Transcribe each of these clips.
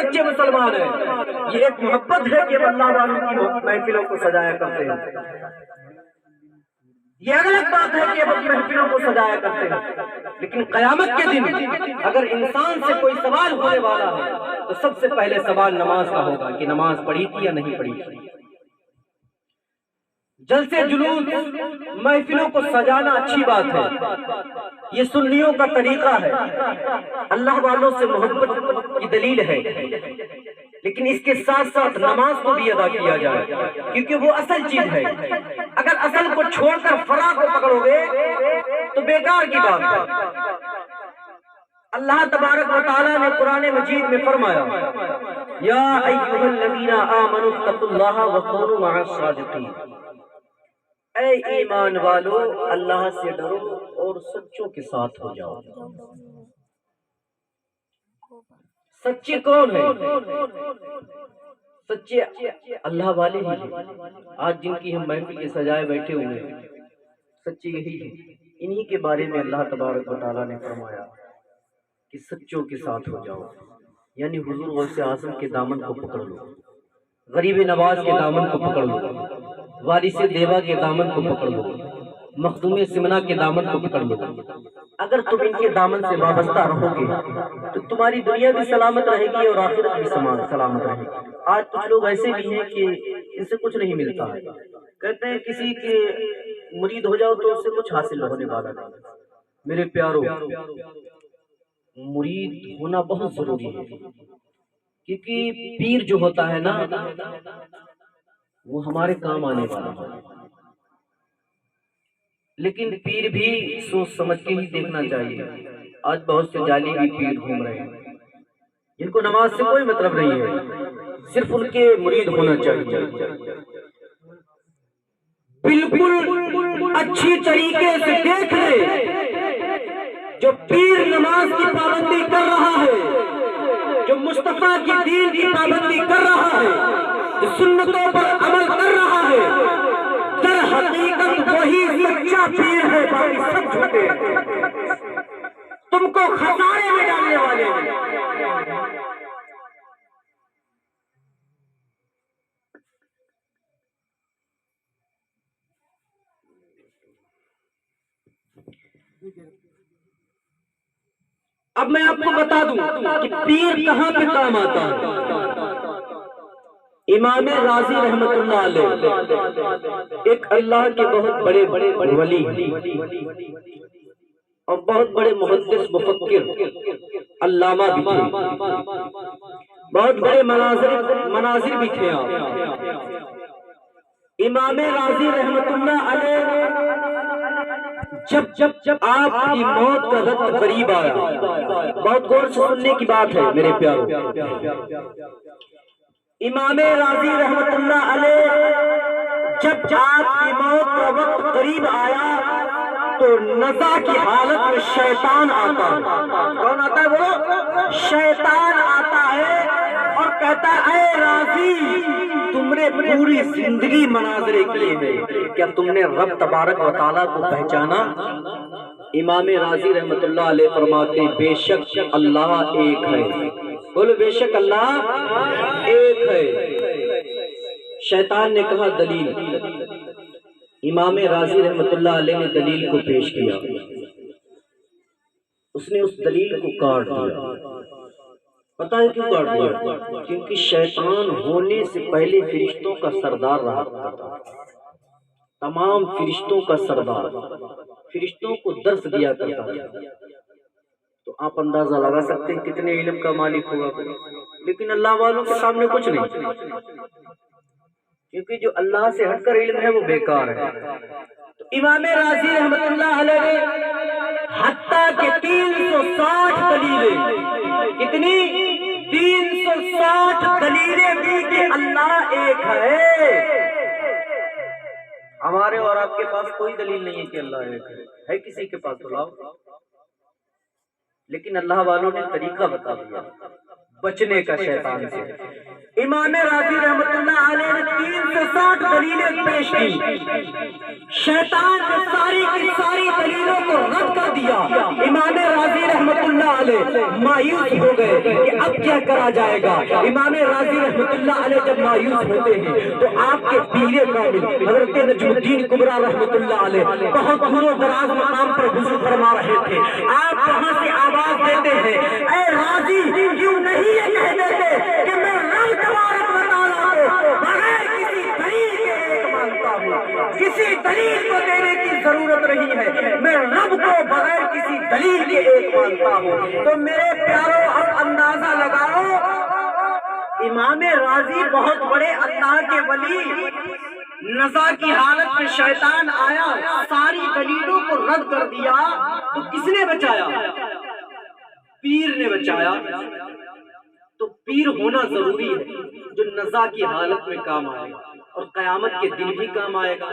سچے مسلمان ہیں۔ یہ ایک محبت ہے کہ اللہ والوں کی محفلوں کو سجایا کرتے ہیں، یہ الگ بات ہے کہ محفلوں کو سجایا کرتے ہیں، لیکن قیامت کے دن اگر انسان سے کوئی سوال ہونے والا ہے تو سب سے پہلے سوال نماز کا ہوگا کہ نماز پڑھی تھی یا نہیں پڑھی تھی۔ جلسے جلوس محفلوں کو سجانا اچھی بات ہے، یہ سنیوں کا طریقہ ہے، اللہ والوں سے محبت کی دلیل ہے، لیکن اس کے ساتھ ساتھ نماز کو بھی ادا کیا جائے کیونکہ وہ اصل چیز ہے۔ اگر اصل کو چھوڑ کر فرع کو پکڑو گے تو بیکار کی بات ہے۔ اللہ تبارک و تعالیٰ نے قرآن مجید میں فرمایا یا ایھا الذین آمنوا اتقوا اللہ وکونوا مع الصادقین، اے ایمان والو اللہ سے ڈرو اور سچوں کے ساتھ ہو جاؤ۔ سچے کون ہیں؟ سچے اللہ والے ہی ہیں۔ آج جن کی ہم محفل کے سجائے بیٹھے ہوئے ہیں سچے یہی ہیں، انہی کے بارے میں اللہ تبارک و تعالیٰ نے فرمایا کہ سچوں کے ساتھ ہو جاؤ، یعنی حضور غوث اعظم کے دامن کو پکڑ لو، غریب نواز کے دامن کو پکڑ لو، وارث دیوا کے دامن کو پکڑ لو، مخدوم سمنا کے دامن کو پکڑ لو۔ اگر تم ان کے دامن سے وابستہ رہو گے تو تمہاری دنیا بھی سلامت رہے گی اور آخرت بھی سلامت رہے گی۔ آج کچھ لوگ ایسے بھی ہیں کہ ان سے کچھ نہیں ملتا ہے، کہتے ہیں کسی کے مرید ہو جاؤ تو اس سے کچھ حاصل ہونے والا نہیں۔ میرے پیارو، مرید ہونا بہت ضروری ہے، کیونکہ پیر جو ہوتا ہے نا وہ ہمارے کام آنے والا ہے، لیکن پیر بھی سوچ سمجھ کے ہی دیکھنا چاہیے۔ آج بہت سے جعلی بھی پیر گھوم رہے ہیں جن کو نماز سے کوئی مطلب نہیں ہے، صرف ان کے مرید ہونا چاہیے۔ بالکل اچھی طریقے سے دیکھ لے، جو پیر نماز کی پابندی کر رہا ہے، جو مصطفیٰ کی دین کی پابندی کر رہا ہے، جو سنتوں پر عمل کر رہا ہے، در حقیقت وہی سچا پیر ہے، باقی سب جھوٹے ہیں، تم کو خسارے میں ڈالنے والے ہیں۔ اب میں آپ کو بتا دوں کہ پیر کہاں پہ کام آتا ہے۔ امام راضی رحمت اللہ علیہ ایک اللہ کے بہت بڑے ولی اور بہت بڑے محدث مفکر علامہ بھی تھے، بہت بڑے مناظر بھی تھے۔ امام راضی رحمت اللہ علیہ جب آپ کی موت کا وقت قریب آیا، بہت غور سے سننے کی بات ہے میرے پیارو، امام راضی رحمت اللہ علیہ جب آپ کی موت کا وقت قریب آیا تو نزع کی حالت میں شیطان آتا ہے۔ کون آتا ہے؟ وہ شیطان آتا ہے اور کہتا ہے اے راضی، تم نے پوری زندگی مناظرے کیے ہیں، کیا تم نے رب تبارک و تعالیٰ کو پہچانا؟ امام راضی رحمت اللہ علیہ فرماتے بے شک اللہ ایک ہے، بولو بے شک اللہ ایک ہے۔ شیطان نے کہا دلیل، امام راضی رحمت اللہ علیہ نے دلیل کو پیش کیا، اس نے اس دلیل کو کاٹ دیا۔ پتہ ہے کیوں کاٹ دیا؟ کیونکہ شیطان ہونے سے پہلے فرشتوں کا سردار رہا تھا، تمام فرشتوں کا سردار، فرشتوں کو درس دیا کرتا تھا۔ تو آپ اندازہ لگا سکتے ہیں کتنے علم کا مالک ہوگا، لیکن اللہ والوں کے سامنے کچھ نہیں، کیونکہ جو اللہ سے ہٹ کر علم ہے وہ بیکار ہے۔ تو امام راضی رحمت اللہ علیہ نے حتیٰ کہ 360 دلیلیں، کتنی 360 دلیلیں دی کہ اللہ ایک ہے۔ ہمارے اور آپ کے پاس کوئی دلیل نہیں ہے کہ اللہ ایک ہے کسی کے پاس تو لاؤ، لیکن اللہ والوں نے طریقہ بتا دیا بچنے کا شیطان سے۔ امام راضی رحمت اللہ علیہ نے 360 دلیلیں پیش کی، شیطان نے ساری کی ساری دلیلوں کو رد کر دیا۔ امام راضی رحمت اللہ علیہ مایوس ہو گئے کہ اب کیا کرا جائے گا۔ امام راضی رحمت اللہ علیہ جب مایوس ہوتے ہیں تو آپ کے پیر کامل حضرت نجم الدین کبریٰ رحمت اللہ علیہ بہت دور و دراز مقام پر وضو فرما رہے تھے۔ آپ وہاں سے آواز دیتے ہیں، اے راضی کیوں نہیں یہ کہہ دیتے کہ میں رب تبارک و تعالیٰ کو بغیر کسی دلیل کے ایک مانتا ہوں، کسی دلیل کو دینے کی ضرورت نہیں ہے، میں رب کو بغیر کسی دلیل کے ایک مانتا ہوں۔ تو میرے پیاروں اب اندازہ لگاؤ، امام راضی بہت بڑے اللہ کے ولی، نزا کی حالت میں شیطان آیا، ساری دلیلوں کو رد کر دیا، تو کس نے بچایا؟ پیر نے بچایا۔ تو پیر ہونا ضروری ہے جو نزا کی حالت میں کام آئے گا اور قیامت کے دن بھی کام آئے گا۔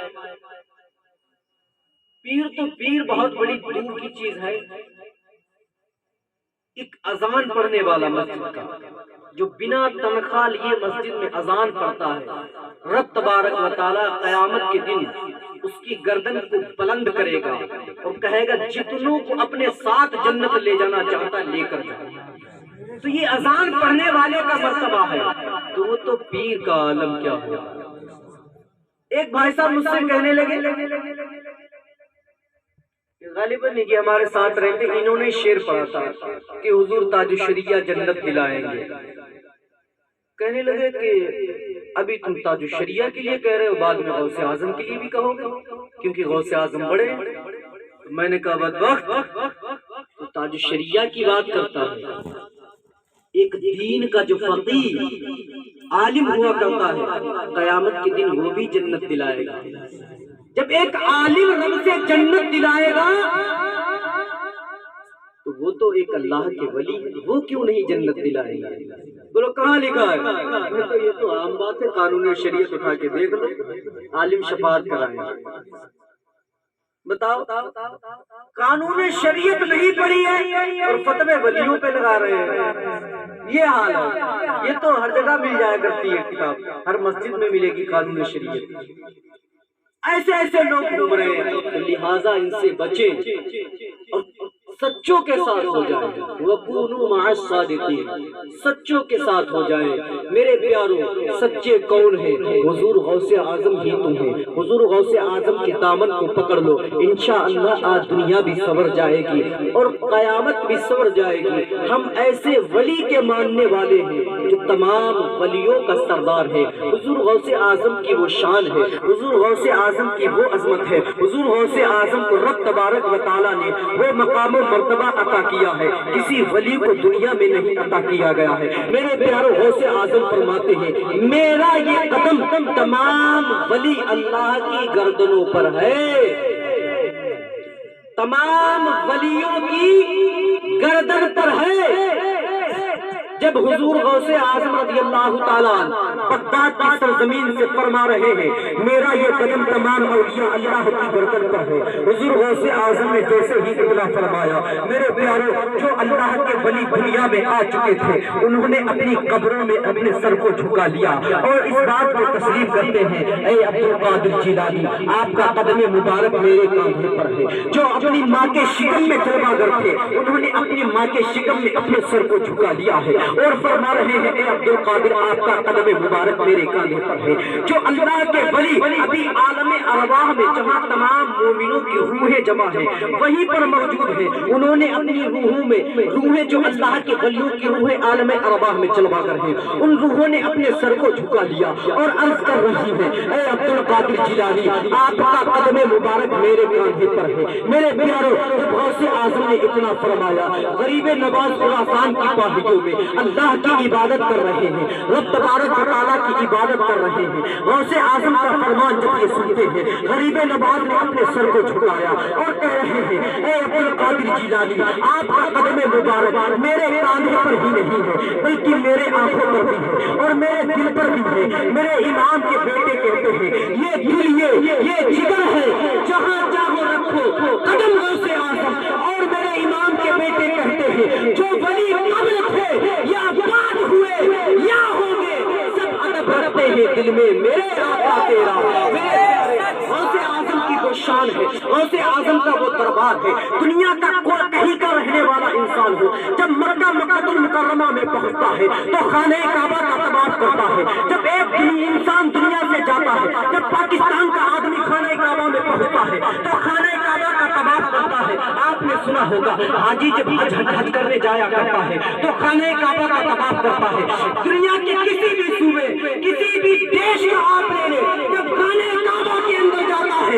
پیر بہت بڑی دور کی چیز ہے۔ ایک اذان پڑھنے والا مسجد کا جو بنا تنخواہ لیے مسجد میں اذان پڑھتا ہے، رب تبارک و تعالیٰ قیامت کے دن اس کی گردن کو بلند کرے گا اور کہے گا جتنوں کو اپنے ساتھ جنت لے جانا چاہتا لے کر جائے۔ تو یہ اذان پڑھنے والے کا مرتبہ ہے، تو وہ تو پیر کا عالم کیا ہو۔ ایک بھائی صاحب مجھ سے کہنے لگے، غالباً کہ ہمارے ساتھ رہتے، انہوں نے شعر پڑھا تھا کہ حضور تاج الشریعہ جنت دلائیں گے۔ کہنے لگے کہ ابھی تم تاج الشریعہ کے لیے کہہ رہے ہو، بعد میں غوث اعظم کے لیے بھی کہو گے کیونکہ غوث اعظم بڑے ہیں۔ میں نے کہا بدبخت، تو تاج الشریعہ کی بات کرتا ہے۔ ایک دین کا جو فقیہ عالم ہوا کرتا ہے، قیامت کے دن وہ بھی جنت دلائے گا۔ جب ایک عالم رب سے جنت دلائے گا تو وہ تو ایک اللہ کے ولی ہے، وہ کیوں نہیں جنت دلائے گا؟ بولو کہاں لکھا ہے؟ یہ تو عام بات ہے، قانون شریعت اٹھا کے دیکھ لو، عالم شفاعت کرائیں۔ بتاؤ، قانون شریعت نہیں پڑھی ہے اور فتوے ولیوں پہ لگا رہے ہیں، یہ حال ہے۔ یہ تو ہر جگہ مل جایا کرتی ہے کتاب، ہر مسجد میں ملے گی قانون شریعت۔ ایسے لوگ گھوم رہے ہیں، لہٰذا ان سے بچیں اور سچوں کے ساتھ ہو جائیں۔ وَكُونُوا مَعَ الصَّادِقِينَ، سچوں کے ساتھ ہو جائیں۔ میرے پیاروں، سچے کون ہیں؟ حضور غوث اعظم ہی تم ہیں۔ حضور غوث اعظم کے دامن کو پکڑ لو، انشاءاللہ آج دنیا بھی سنور جائے گی اور قیامت بھی سنور جائے گی۔ ہم ایسے ولی کے ماننے والے ہیں جو تمام ولیوں کا سردار ہے۔ حضور غوث اعظم کی وہ شان ہے، حضور غوث اعظم کی وہ عظمت ہے۔ حضور غوث اعظم کو رب تبارک و تعالیٰ نے وہ مقام و مرتبہ عطا کیا ہے، کسی ولی کو دنیا میں نہیں عطا کیا گیا ہے۔ میرے پیاروں، غوث اعظم فرماتے ہیں میرا یہ قدم تمام ولی اللہ کی گردنوں پر ہے، تمام ولیوں کی گردن پر ہے۔ جب حضور غوث اعظم رضی اللہ تعالیٰ بغداد کی سرزمین سے فرما رہے ہیں میرا یہ قدم تمام اولیاء اللہ کی گردن پر ہے، حضور غوث اعظم نے جیسے ہی اطلاع فرمایا، میرے پیاروں، جو اللہ کے ولی دنیا میں آ چکے تھے انہوں نے اپنی قبروں میں اپنے سر کو جھکا لیا اور اس بات کو تسلیم کرتے ہیں، اے عبد القادر جیلانی، آپ کا قدم مبارک میرے کاندھے پر ہے۔ جو اپنی ماں کے شکم میں جلوہ گر تھے انہوں نے اپنی ماں کے شکم میں اپنے سر کو جھکا لیا ہے اور فرما رہے ہیں اے عبد القادر، آپ کا قدم مبارک میرے کاندھے پر ہے۔ جو اللہ کے ولی ابھی عالم ارواح میں جہاں تمام مومنوں کی روحیں جمع ہیں وہیں پر موجود ہیں، انہوں نے اپنی روحوں میں روحیں جو اللہ کے ولیوں کی روحیں عالم ارواح میں جلوہ گر ہیں، ان روحوں نے اپنے سر کو جھکا لیا اور عرض کر رہی ہیں اے عبد القادر جیلانی، آپ کا قدم مبارک میرے کاندھے پر ہے۔ میرے پیاروں، غوث اعظم نے اتنا فرمایا، غریب نواز خراسان کی پہاڑیوں میں اللہ کی عبادت کر رہے ہیں، رب تبارک و تعالیٰ کی عبادت کر رہے ہیں۔ غوث اعظم کا فرمان جب یہ سنتے ہیں غریب نواز نے اپنے سر کو جھکایا اور کہہ رہے ہیں اے عبد القادر جیلانی، آپ کا قدم مبارک میرے کاندھے پر ہی نہیں ہے بلکہ میرے آنکھوں پر بھی ہے اور میرے دل پر بھی ہے۔ میرے امام کے بیٹے کہتے ہیں یہ دل یہ جگر ہے جہاں چاہو رکھو قدم غوث اعظم، اور میرے امام کے بیٹے کہتے ہیں جو ولی قبل تھے یا بعد ہوئے یا ہوں گے سب ادب رکھتے ہیں دل میں میرے آقا تیرا۔ غوث اعظم کی وہ شان ہے، غوث اعظم کا وہ دربار ہے، دنیا کا کوئی کہیں کا رہنے والا انسان ہو جب مکہ المکرمہ میں پہنچتا ہے تو خانہ کعبہ کا طواف کرتا ہے. جب ایک انسان دنیا سے جاتا ہے، جب پاکستان کا آدمی خانہ کعبہ میں پہنچتا ہے تو خانہ کعبہ کا طواف کرتا ہے. آپ نے سنا ہوگا حاجی جب حج کرنے جایا کرتا ہے تو خانہ کعبہ کا طواف کرتا ہے. دنیا کے کسی بھی صوبے، کسی بھی دیش کا آپ لے لیں، جب خانہ کعبہ کے اندر جاتا ہے